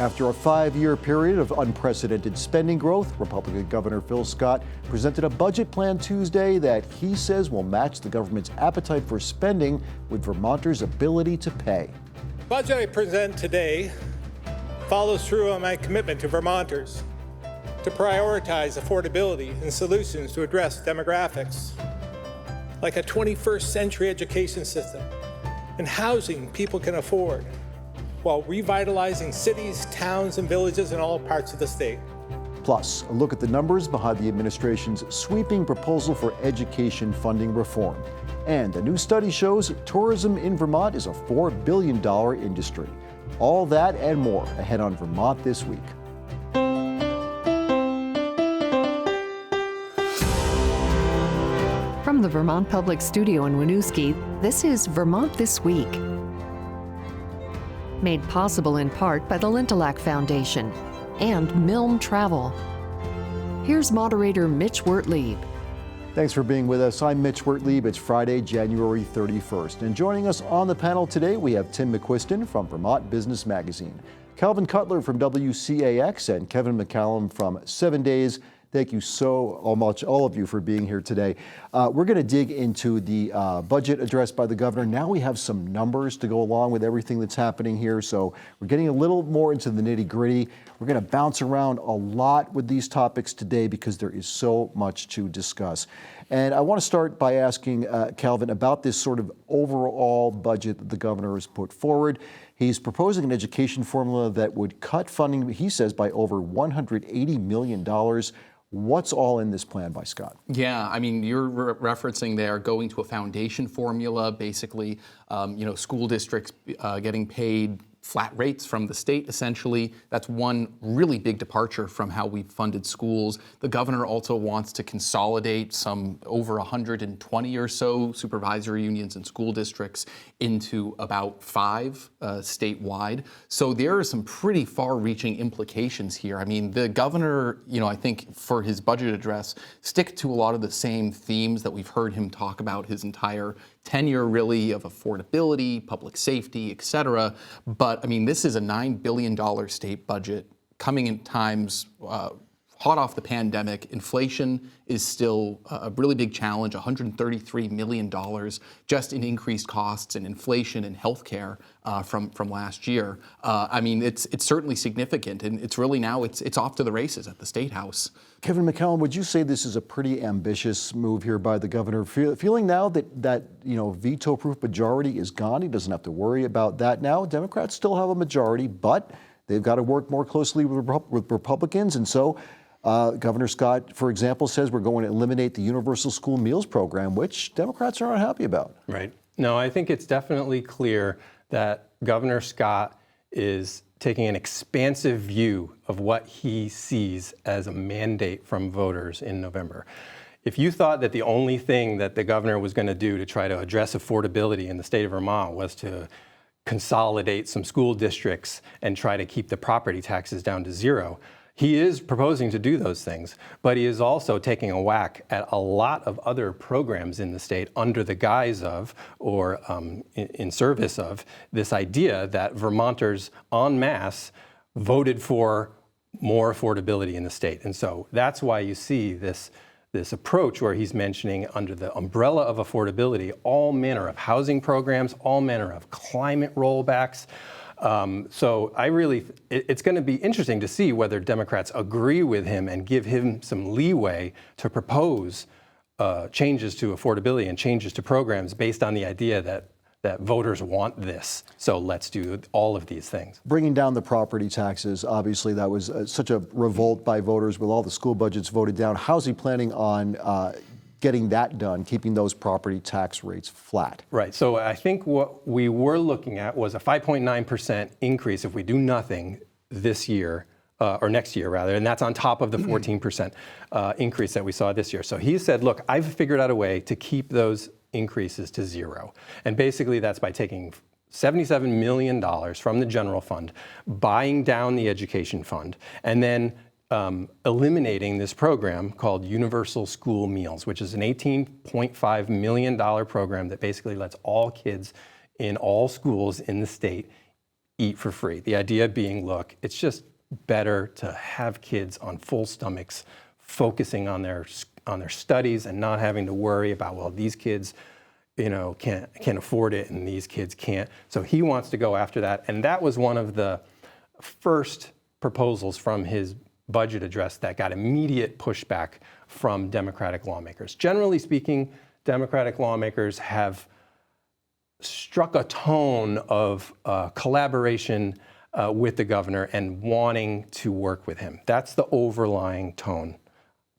After a 5-year period of unprecedented spending growth, Republican Governor Phil Scott presented a budget plan Tuesday that he says will match the government's appetite for spending with Vermonters' ability to pay. The budget I present today follows through on my commitment to Vermonters to prioritize affordability and solutions to address demographics, like a 21st century education system and housing people can afford, while revitalizing cities, towns, and villages in all parts of the state. Plus, a look at the numbers behind the administration's sweeping proposal for education funding reform. And a new study shows tourism in Vermont is a $4 billion industry. All that and more ahead on Vermont This Week. From the Vermont Public Studio in Winooski, this is Vermont This Week. Made possible in part by the Lintelak Foundation and Milne Travel. Here's moderator Mitch Wertlieb. Thanks for being with us. I'm Mitch Wertlieb. It's Friday, January 31st. And joining us on the panel today, we have Tim McQuiston from Vermont Business Magazine, Cutler from WCAX, and Kevin McCallum from 7 Days. Thank you so much, all of you, for being here today. We're going to dig into the budget address by the governor. Now we have some numbers to go along with everything that's happening here. So we're getting a little more into the nitty-gritty. We're going to bounce around a lot with these topics today because there is so much to discuss. And I want to start by asking Calvin about this sort of overall budget that the governor has put forward. He's proposing an education formula that would cut funding, he says, by over $180 million. What's all in this plan by Scott? Yeah, I mean, you're referencing there going to a foundation formula, basically, school districts getting paid flat rates from the state, essentially. That's one really big departure from how we've funded schools. The governor also wants to consolidate some over 120 or so supervisory unions and school districts into about 5 statewide. So there are some pretty far-reaching implications here. I mean, the governor, I think for his budget address, stick to a lot of the same themes that we've heard him talk about his entire tenure, really, of affordability, public safety, et cetera. But I mean, this is a $9 billion state budget coming in times hot off the pandemic. Inflation is still a really big challenge, $133 million just in increased costs and inflation and healthcare from last year. I mean, it's certainly significant, and it's really now it's off to the races at the State House. Kevin McCallum, would you say this is a pretty ambitious move here by the governor? Feeling now that veto-proof majority is gone, he doesn't have to worry about that now. Democrats still have a majority, but they've got to work more closely with Republicans, and so Governor Scott, for example, says we're going to eliminate the universal school meals program, which Democrats are unhappy about. Right. No, I think it's definitely clear that Governor Scott is taking an expansive view of what he sees as a mandate from voters in November. If you thought that the only thing that the governor was going to do to try to address affordability in the state of Vermont was to consolidate some school districts and try to keep the property taxes down to zero, he is proposing to do those things, but he is also taking a whack at a lot of other programs in the state under the guise of, or in service of, this idea that Vermonters en masse voted for more affordability in the state. And so that's why you see this approach where he's mentioning, under the umbrella of affordability, all manner of housing programs, all manner of climate rollbacks. So it's going to be interesting to see whether Democrats agree with him and give him some leeway to propose changes to affordability and changes to programs based on the idea that voters want this. So let's do all of these things. Bringing down the property taxes, obviously that was such a revolt by voters with all the school budgets voted down. How's he planning on getting that done, keeping those property tax rates flat? Right. So I think what we were looking at was a 5.9% increase if we do nothing this year, or next year rather, and that's on top of the 14% increase that we saw this year. So he said, look, I've figured out a way to keep those increases to zero. And basically that's by taking $77 million from the general fund, buying down the education fund, and then eliminating this program called Universal School Meals, which is an $18.5 million program that basically lets all kids in all schools in the state eat for free. The idea being, look, it's just better to have kids on full stomachs focusing on their studies and not having to worry about, well, these kids can't afford it and these kids can't. So he wants to go after that. And that was one of the first proposals from his budget address that got immediate pushback from Democratic lawmakers. Generally speaking, Democratic lawmakers have struck a tone of collaboration with the governor and wanting to work with him. That's the overlying tone.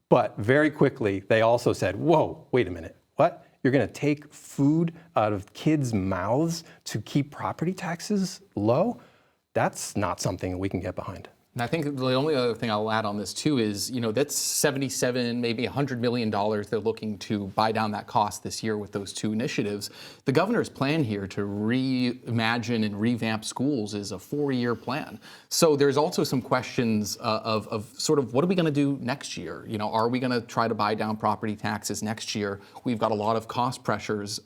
But very quickly, they also said, whoa, wait a minute, what? You're going to take food out of kids' mouths to keep property taxes low? That's not something we can get behind. And I think the only other thing I'll add on this too is, that's $77, maybe $100 million they're looking to buy down that cost this year with those two initiatives. The governor's plan here to reimagine and revamp schools is a 4-year plan. So there's also some questions of sort of what are we going to do next year? Are we going to try to buy down property taxes next year? We've got a lot of cost pressures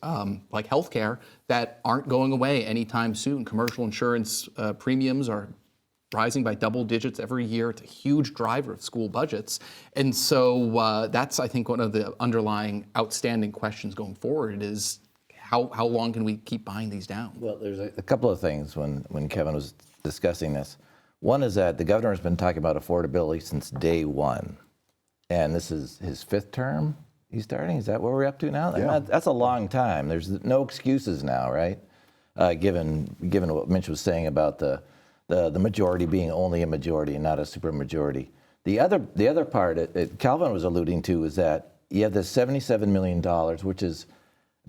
like healthcare that aren't going away anytime soon. Commercial insurance premiums are rising by double digits every year. It's a huge driver of school budgets. And so that's, I think, one of the underlying outstanding questions going forward is how long can we keep buying these down? Well, there's a couple of things when Kevin was discussing this. One is that the governor has been talking about affordability since day one. And this is his 5th term he's starting? Is that what we're up to now? Yeah. That's a long time. There's no excuses now, right? Given what Mitch was saying about the majority being only a majority and not a supermajority. The other part Calvin was alluding to is that you have this $77 million, which is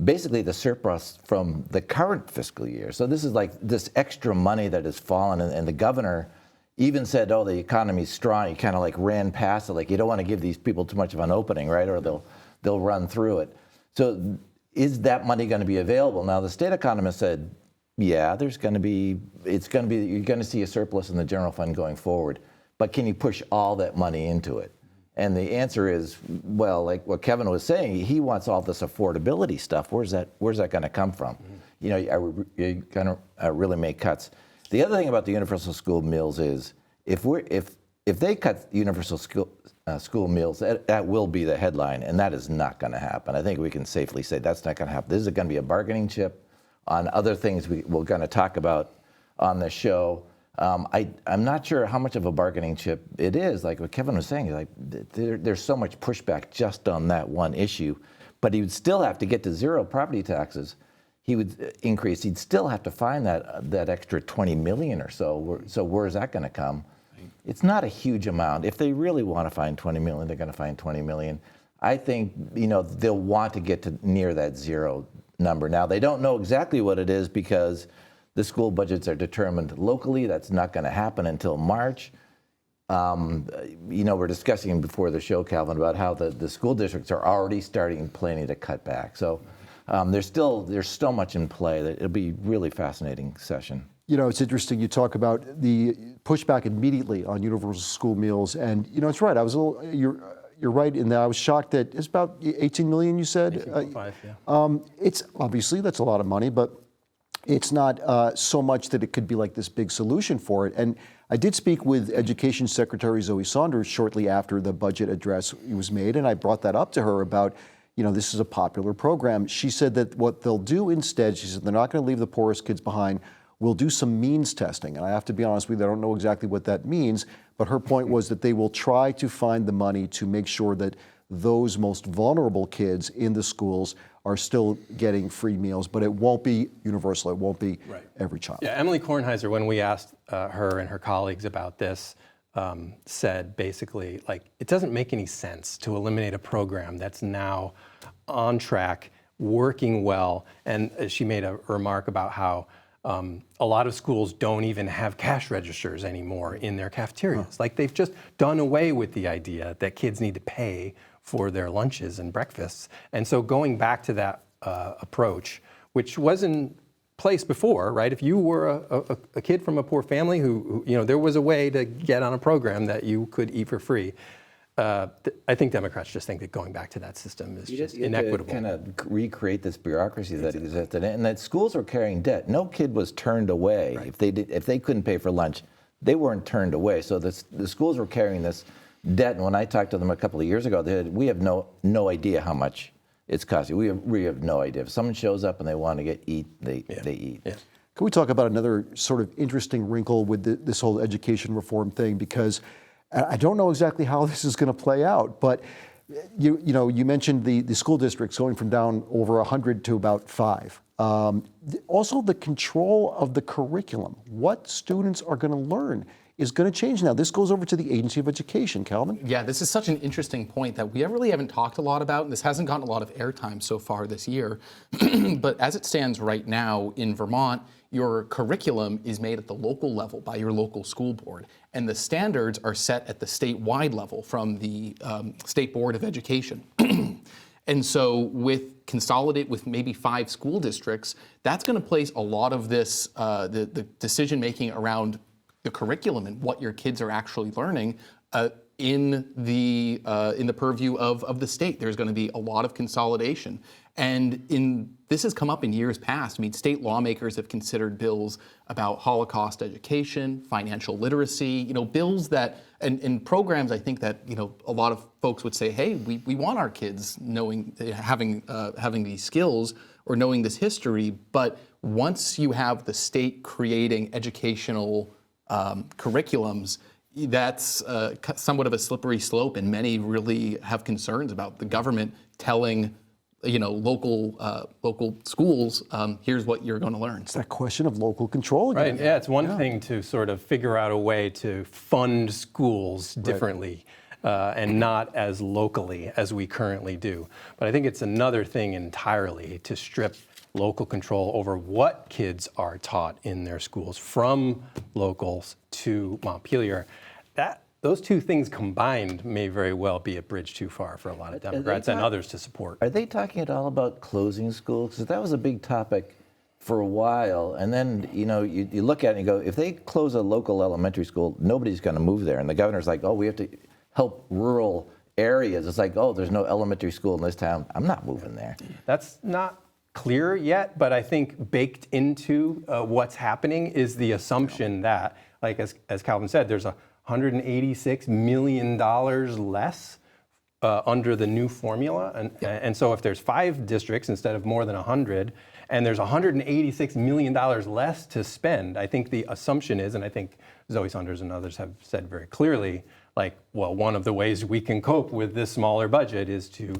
basically the surplus from the current fiscal year. So this is like this extra money that has fallen, and the governor even said, oh, the economy's strong. He kind of like ran past it, like you don't want to give these people too much of an opening, right? Or they'll run through it. So is that money going to be available? Now, the state economist said, yeah, you're going to see a surplus in the general fund going forward, but can you push all that money into it? And the answer is, well, like what Kevin was saying, he wants all this affordability stuff. Where's that going to come from? Mm-hmm. Are you going to really make cuts? The other thing about the universal school meals is, if they cut universal school meals, that will be the headline, and that is not going to happen. I think we can safely say that's not going to happen. This is going to be a bargaining chip on other things we're going to talk about on the show. I'm not sure how much of a bargaining chip it is. Like what Kevin was saying, like there's so much pushback just on that one issue, but he would still have to get to zero property taxes. He would increase. He'd still have to find that extra 20 million or so. So where's that going to come? It's not a huge amount. If they really want to find 20 million, they're going to find 20 million. I think they'll want to get to near that zero number. Now, they don't know exactly what it is because the school budgets are determined locally. That's not going to happen until March. We're discussing before the show, Calvin, about how the school districts are already planning to cut back. So there's so much in play that it'll be a really fascinating session. It's interesting. You talk about the pushback immediately on universal school meals, and it's right. I was You're right in that I was shocked that it's about 18 million, you said? 18.5, yeah. It's obviously, that's a lot of money, but it's not so much that it could be like this big solution for it. And I did speak with Education Secretary Zoe Saunders shortly after the budget address was made, and I brought that up to her about, this is a popular program. She said that what they'll do instead, she said they're not going to leave the poorest kids behind. We'll do some means testing. And I have to be honest with you, I don't know exactly what that means, but her point was that they will try to find the money to make sure that those most vulnerable kids in the schools are still getting free meals, but it won't be universal. It won't be every child. Yeah, Emily Kornheiser, when we asked her and her colleagues about this, said basically, it doesn't make any sense to eliminate a program that's now on track, working well. And she made a remark about how a lot of schools don't even have cash registers anymore in their cafeterias. They've just done away with the idea that kids need to pay for their lunches and breakfasts. And so going back to that approach, which was in place before, right? If you were a kid from a poor family who there was a way to get on a program that you could eat for free. I think Democrats just think that going back to that system is just inequitable. Kind of recreate this bureaucracy that existed, and that schools were carrying debt. No kid was turned away if they couldn't pay for lunch. They weren't turned away. So the schools were carrying this debt. And when I talked to them a couple of years ago, we have no idea how much it's costing. We have no idea. If someone shows up and they want to eat, they eat. Yeah. Can we talk about another sort of interesting wrinkle with this whole education reform thing? Because I don't know exactly how this is going to play out, but you mentioned the school districts going from down over 100 to about 5. Also, the control of the curriculum, what students are going to learn, is going to change now. This goes over to the Agency of Education, Calvin. Yeah, this is such an interesting point that we really haven't talked a lot about, and this hasn't gotten a lot of airtime so far this year. But as it stands right now in Vermont, your curriculum is made at the local level by your local school board, and the standards are set at the statewide level from the State Board of Education. And so with consolidate with maybe 5 school districts, that's going to place a lot of this, the decision making around the curriculum and what your kids are actually learning in the purview of the state. There's going to be a lot of consolidation. And this has come up in years past. I mean, state lawmakers have considered bills about Holocaust education, financial literacy, bills that, and programs, I think that, a lot of folks would say, hey, we want our kids having these skills or knowing this history. But once you have the state creating educational curriculums, that's somewhat of a slippery slope, and many really have concerns about the government telling local schools, here's what you're going to learn. It's that question of local control again. Right, yeah, it's one thing to sort of figure out a way to fund schools differently and not as locally as we currently do. But I think it's another thing entirely to strip local control over what kids are taught in their schools from locals to Montpelier. Those two things combined may very well be a bridge too far for a lot of Democrats and others to support. Are they talking at all about closing schools? Because that was a big topic for a while. And then, you look at it and you go, if they close a local elementary school, nobody's going to move there. And the governor's like, oh, we have to help rural areas. It's like, oh, there's no elementary school in this town. I'm not moving there. That's not clear yet, but I think baked into what's happening is the assumption that, like as Calvin said, there's $186 million less under the new formula. And so if there's 5 districts instead of more than 100, and there's $186 million less to spend, I think the assumption is, and I think Zoe Saunders and others have said very clearly, one of the ways we can cope with this smaller budget is to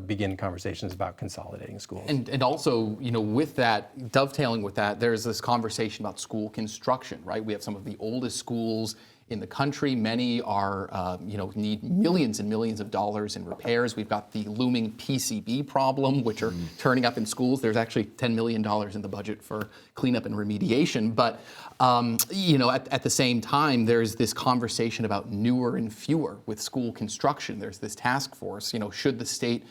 begin conversations about consolidating schools. And also, with that, dovetailing with that, there's this conversation about school construction, right? We have some of the oldest schools in the country. Many are, need millions and millions of dollars in repairs. We've got the looming PCB problem, which are turning up in schools. There's actually $10 million in the budget for cleanup and remediation. But, at the same time, there's this conversation about newer and fewer with school construction. There's this task force. Should the state,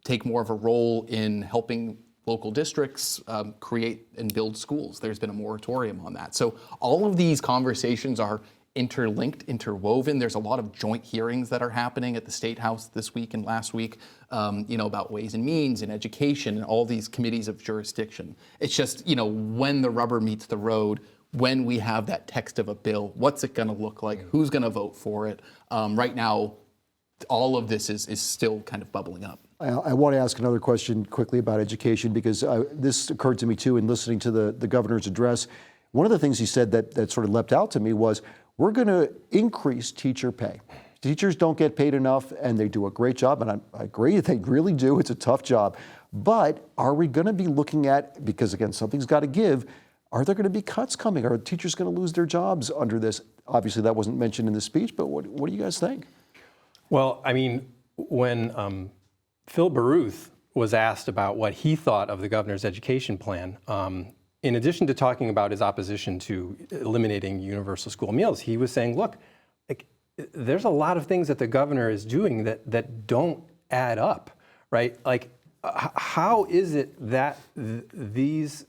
take more of a role in helping local districts create and build schools? There's been a moratorium on that. So all of these conversations are interlinked, interwoven. There's a lot of joint hearings that are happening at the State House this week and last week, about ways and means and education and all these committees of jurisdiction. It's just, when the rubber meets the road, when we have that text of a bill, what's it going to look like? Who's going to vote for it? Right now, all of this is still kind of bubbling up. I want to ask another question quickly about education, because this occurred to me too in listening to the governor's address. One of the things he said that sort of leapt out to me was, we're going to increase teacher pay. Teachers don't get paid enough, and they do a great job, and I agree, they really do. It's a tough job. But are we going to be looking at, because again, something's got to give, are there going to be cuts coming? Are teachers going to lose their jobs under this? Obviously, that wasn't mentioned in the speech, but what do you guys think? Well, I mean, when Phil Baruth was asked about what he thought of the governor's education plan, in addition to talking about his opposition to eliminating universal school meals, he was saying, look, there's a lot of things that the governor is doing that don't add up, right? How is it that these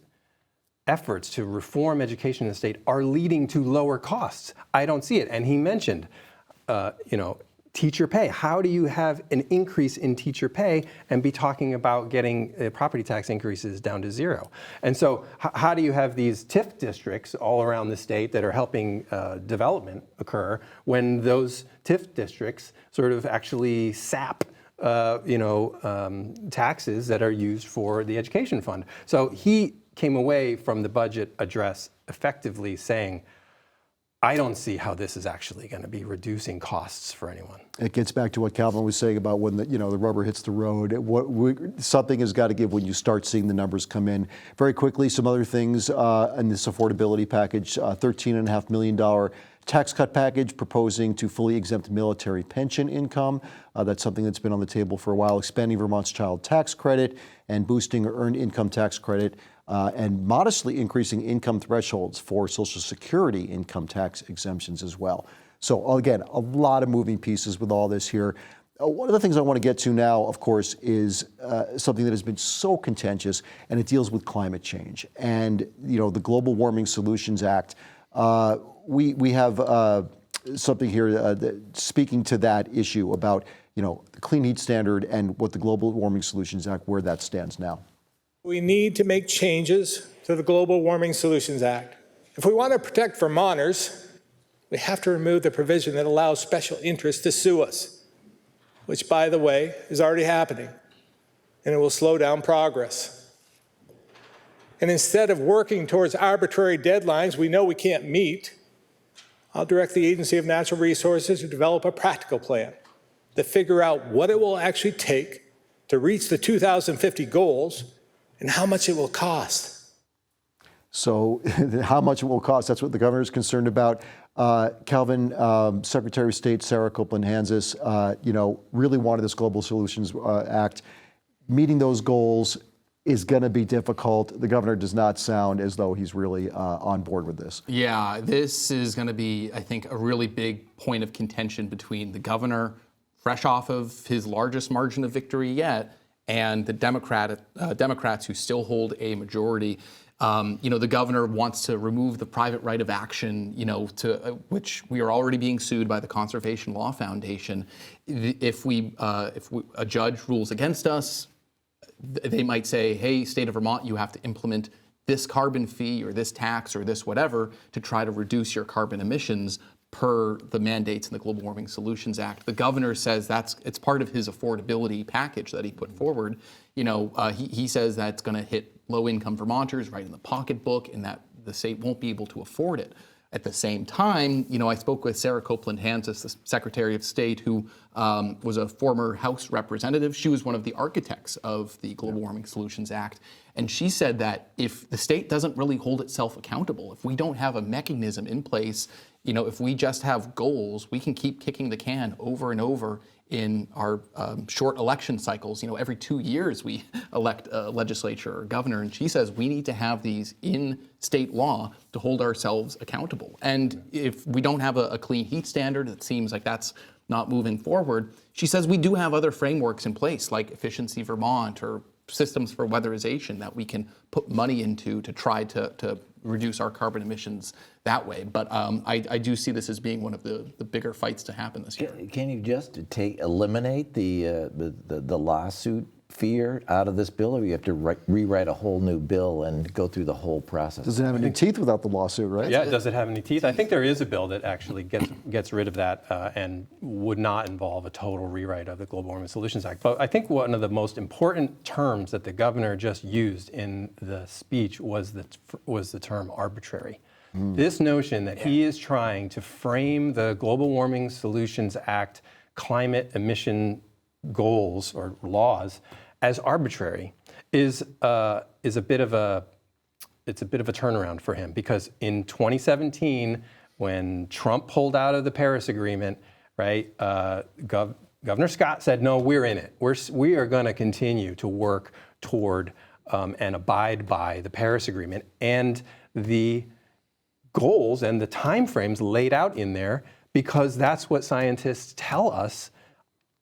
efforts to reform education in the state are leading to lower costs? I don't see it. And he mentioned, teacher pay. How do you have an increase in teacher pay and be talking about getting property tax increases down to zero? And so how do you have these TIF districts all around the state that are helping development occur when those TIF districts sort of actually sap taxes that are used for the education fund? So he came away from the budget address effectively saying, I don't see how this is actually going to be reducing costs for anyone. It gets back to what Calvin was saying about when the rubber hits the road. Something has got to give when you start seeing the numbers come in. Very quickly, some other things in this affordability package: $13.5 million tax cut package proposing to fully exempt military pension income. That's something that's been on the table for a while. Expanding Vermont's child tax credit and boosting earned income tax credit. And modestly increasing income thresholds for Social Security income tax exemptions as well. So again, a lot of moving pieces with all this here. One of the things I want to get to now, of course, is something that has been so contentious, and it deals with climate change. And the Global Warming Solutions Act. We have something here speaking to that issue about the clean heat standard and what the Global Warming Solutions Act, where that stands now. We need to make changes to the Global Warming Solutions Act. If we want to protect Vermonters, we have to remove the provision that allows special interests to sue us, which, by the way, is already happening, and it will slow down progress. And instead of working towards arbitrary deadlines we know we can't meet, I'll direct the Agency of Natural Resources to develop a practical plan to figure out what it will actually take to reach the 2050 goals and how much it will cost. So how much it will cost, that's what the governor is concerned about. Calvin, Secretary of State Sarah Copeland-Hansis, really wanted this Global Solutions Act. Meeting those goals is going to be difficult. The governor does not sound as though he's really on board with this. Yeah, this is going to be, I think, a really big point of contention between the governor, fresh off of his largest margin of victory yet, and the Democrats who still hold a majority. The governor wants to remove the private right of action, which we are already being sued by the Conservation Law Foundation. If a judge rules against us, they might say, hey, state of Vermont, you have to implement this carbon fee or this tax or this whatever to try to reduce your carbon emissions per the mandates in the Global Warming Solutions Act. The governor says it's part of his affordability package that he put forward. He says that's going to hit low-income Vermonters right in the pocketbook, and that the state won't be able to afford it. At the same time, I spoke with Sarah Copeland-Hansis, the Secretary of State, who was a former House representative. She was one of the architects of the Global Warming Solutions Act. And she said that if the state doesn't really hold itself accountable, if we don't have a mechanism in place, if we just have goals, we can keep kicking the can over and over in our short election cycles. Every 2 years we elect a legislature or governor, and she says we need to have these in state law to hold ourselves accountable. And if we don't have a clean heat standard, it seems like that's not moving forward. She says we do have other frameworks in place, like Efficiency Vermont or systems for weatherization that we can put money into to try to reduce our carbon emissions that way. But I do see this as being one of the bigger fights to happen this year. Can you just eliminate the lawsuit fear out of this bill, or you have to rewrite a whole new bill and go through the whole process? Does it have any teeth without the lawsuit, right? Yeah, does it have any teeth? I think there is a bill that actually gets rid of that and would not involve a total rewrite of the Global Warming Solutions Act. But I think one of the most important terms that the governor just used in the speech was the term arbitrary. This notion that he is trying to frame the Global Warming Solutions Act climate emission goals or laws as arbitrary is a bit of a turnaround for him, because in 2017, when Trump pulled out of the Paris Agreement, right, Governor Scott said, no, we're in it. We are going to continue to work toward and abide by the Paris Agreement and the goals and the timeframes laid out in there, because that's what scientists tell us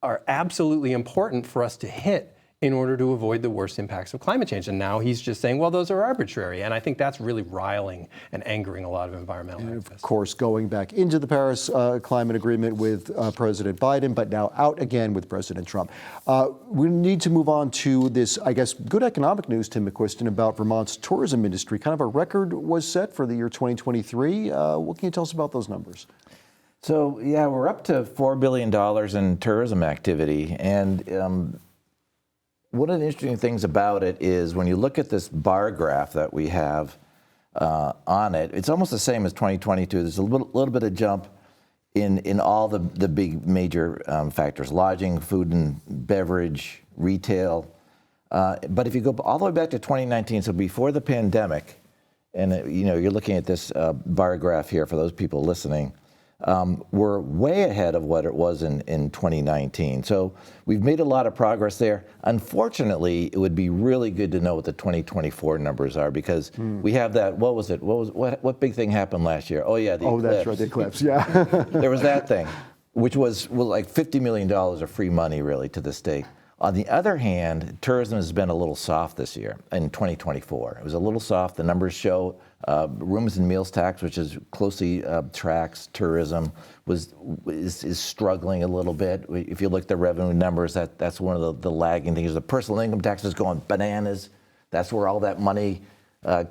are absolutely important for us to hit in order to avoid the worst impacts of climate change. And now he's just saying, well, those are arbitrary. And I think that's really riling and angering a lot of environmental activists. Of course, going back into the Paris climate agreement with President Biden, but now out again with President Trump. We need to move on to this, I guess, good economic news, Tim McQuiston, about Vermont's tourism industry. Kind of a record was set for the year 2023. What can you tell us about those numbers? So, yeah, we're up to $4 billion in tourism activity. And one of the interesting things about it is when you look at this bar graph that we have on it, it's almost the same as 2022. There's a little bit of jump in all the big major factors: lodging, food and beverage, retail. But if you go all the way back to 2019, so before the pandemic, and you're looking at this bar graph here for those people listening, we're way ahead of what it was in 2019. So we've made a lot of progress there. Unfortunately, it would be really good to know what the 2024 numbers are, because we have that. What was it? What big thing happened last year? Oh yeah, the eclipse. That's right, the eclipse. Yeah. There was that thing, which was like $50 million of free money really to the state. On the other hand, tourism has been a little soft this year in 2024. It was a little soft. The numbers show rooms and meals tax, which is closely tracks tourism, is struggling a little bit. If you look at the revenue numbers, that's one of the lagging things. The personal income tax is going bananas. That's where all that money,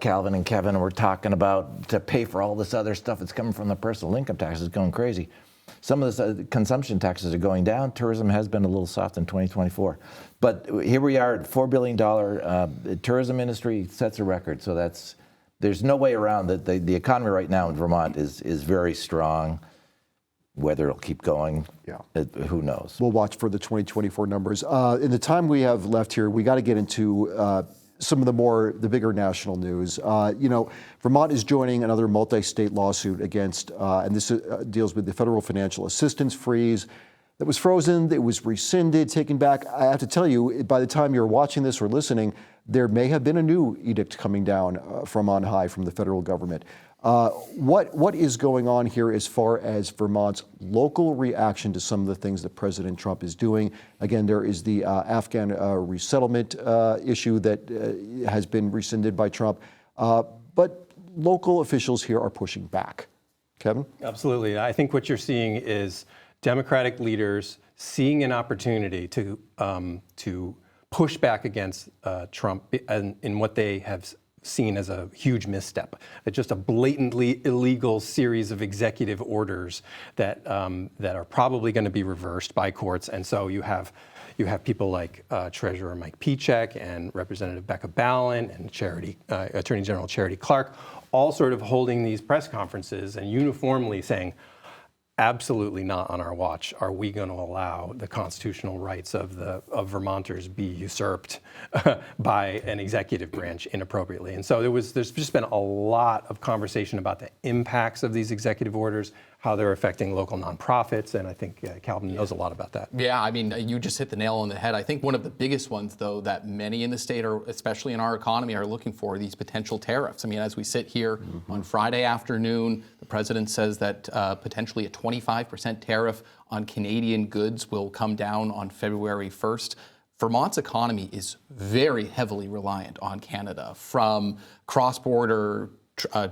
Calvin and Kevin were talking about, to pay for all this other stuff that's coming from the personal income tax is going crazy. Some of the consumption taxes are going down. Tourism has been a little soft in 2024. But here we are at $4 billion. Tourism industry sets a record. So there's no way around that. The economy right now in Vermont is very strong. Whether it'll keep going, who knows? We'll watch for the 2024 numbers. In the time we have left here, we got to get into some of the bigger national news. Vermont is joining another multi-state lawsuit against, and this deals with the federal financial assistance freeze that was frozen, it was rescinded, taken back. I have to tell you, by the time you're watching this or listening, there may have been a new edict coming down from on high from the federal government. What is going on here as far as Vermont's local reaction to some of the things that President Trump is doing? Again, there is the Afghan resettlement issue that has been rescinded by Trump, but local officials here are pushing back. Kevin? Absolutely. I think what you're seeing is Democratic leaders seeing an opportunity to push back against Trump in what they have seen as a huge misstep, just a blatantly illegal series of executive orders that are probably going to be reversed by courts. And so you have people like Treasurer Mike Pichek and Representative Becca Balint and Attorney General Charity Clark, all sort of holding these press conferences and uniformly saying, absolutely not on our watch are we going to allow the constitutional rights of Vermonters be usurped by an executive branch inappropriately. And so there's just been a lot of conversation about the impacts of these executive orders, how they're affecting local nonprofits, and I think Calvin knows a lot about that. Yeah, I mean, you just hit the nail on the head. I think one of the biggest ones, though, that many in the state, are, especially in our economy, are looking for these potential tariffs. I mean, as we sit here on Friday afternoon, the president says that potentially a 25% tariff on Canadian goods will come down on February 1st. Vermont's economy is very heavily reliant on Canada, from cross-border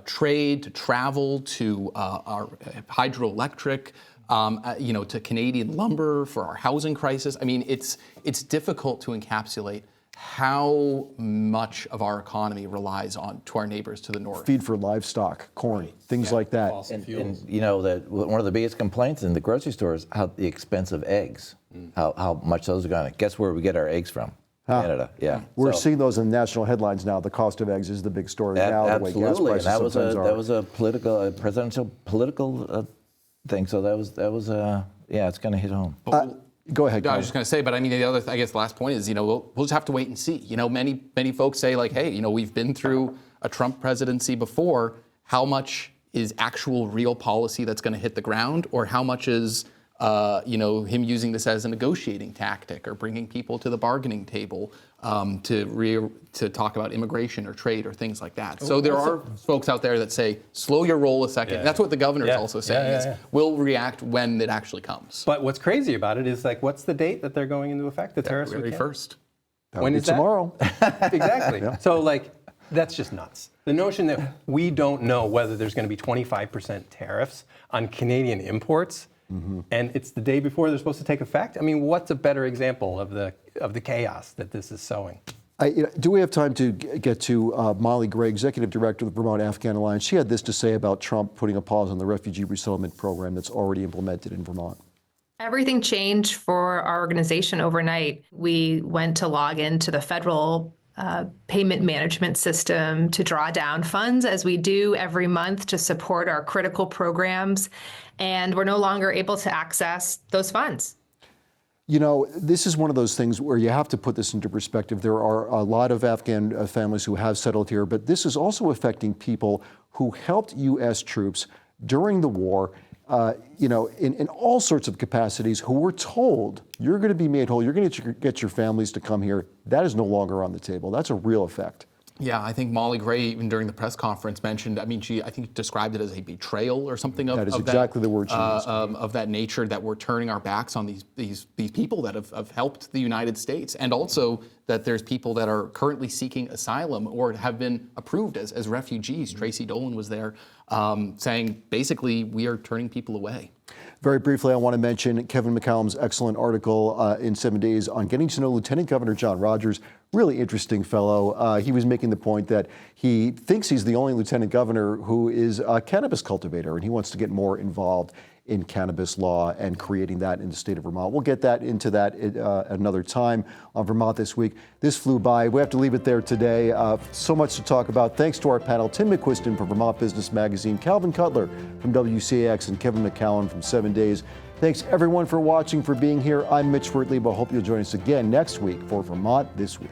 trade to travel to our hydroelectric, to Canadian lumber for our housing crisis. I mean, it's difficult to encapsulate how much of our economy relies on to our neighbors to the north. Feed for livestock, corn, things like that. And that one of the biggest complaints in the grocery store is how the expense of eggs, how much those are going to. Guess where we get our eggs from? Canada, yeah. We're seeing those in national headlines now. The cost of eggs is the big story now. Absolutely, the way gas prices that was a presidential political thing. So that was it's going to hit home. Go ahead. I was just going to say, but I mean, the last point is, we'll just have to wait and see. Many folks say, like, hey, we've been through a Trump presidency before. How much is actual real policy that's going to hit the ground, or how much is him using this as a negotiating tactic or bringing people to the bargaining table to talk about immigration or trade or things like that. So there are folks out there that say, slow your roll a second. Yeah. That's what the governor is also saying, is we'll react when it actually comes. But what's crazy about it is, like, what's the date that they're going into effect? The tariffs? February 1st. When is that? Tomorrow. Exactly. So, like, that's just nuts. The notion that we don't know whether there's going to be 25% tariffs on Canadian imports, and it's the day before they're supposed to take effect. I mean, what's a better example of the chaos that this is sowing? Do we have time to get to Molly Gray, Executive Director of the Vermont Afghan Alliance? She had this to say about Trump putting a pause on the refugee resettlement program that's already implemented in Vermont. Everything changed for our organization overnight. We went to log into the federal payment management system to draw down funds, as we do every month, to support our critical programs, and we're no longer able to access those funds. You know, this is one of those things where you have to put this into perspective. There are a lot of Afghan families who have settled here, but this is also affecting people who helped U.S. troops during the war, you know, in all sorts of capacities, who were told, you're going to be made whole, you're going to get your families to come here. That is no longer on the table. That's a real effect. Yeah, I think Molly Gray, even during the press conference, mentioned, I mean, I think described it as a betrayal or something of that. That is exactly the word she used. Of that nature, that we're turning our backs on these people that have helped the United States, and also that there's people that are currently seeking asylum or have been approved as refugees. Tracy Dolan was there saying, basically, we are turning people away. Very briefly, I want to mention Kevin McCallum's excellent article in 7 Days on getting to know Lieutenant Governor John Rogers. Really interesting fellow. He was making the point that he thinks he's the only lieutenant governor who is a cannabis cultivator, and he wants to get more involved in cannabis law and creating that in the state of Vermont. We'll get into that at another time on Vermont This Week. This flew by. We have to leave it there today. So much to talk about. Thanks to our panel, Tim McQuiston from Vermont Business Magazine, Calvin Cutler from WCAX, and Kevin McCallum from 7 Days. Thanks everyone for watching, for being here. I'm Mitch Wertlieb. I hope you'll join us again next week for Vermont This Week.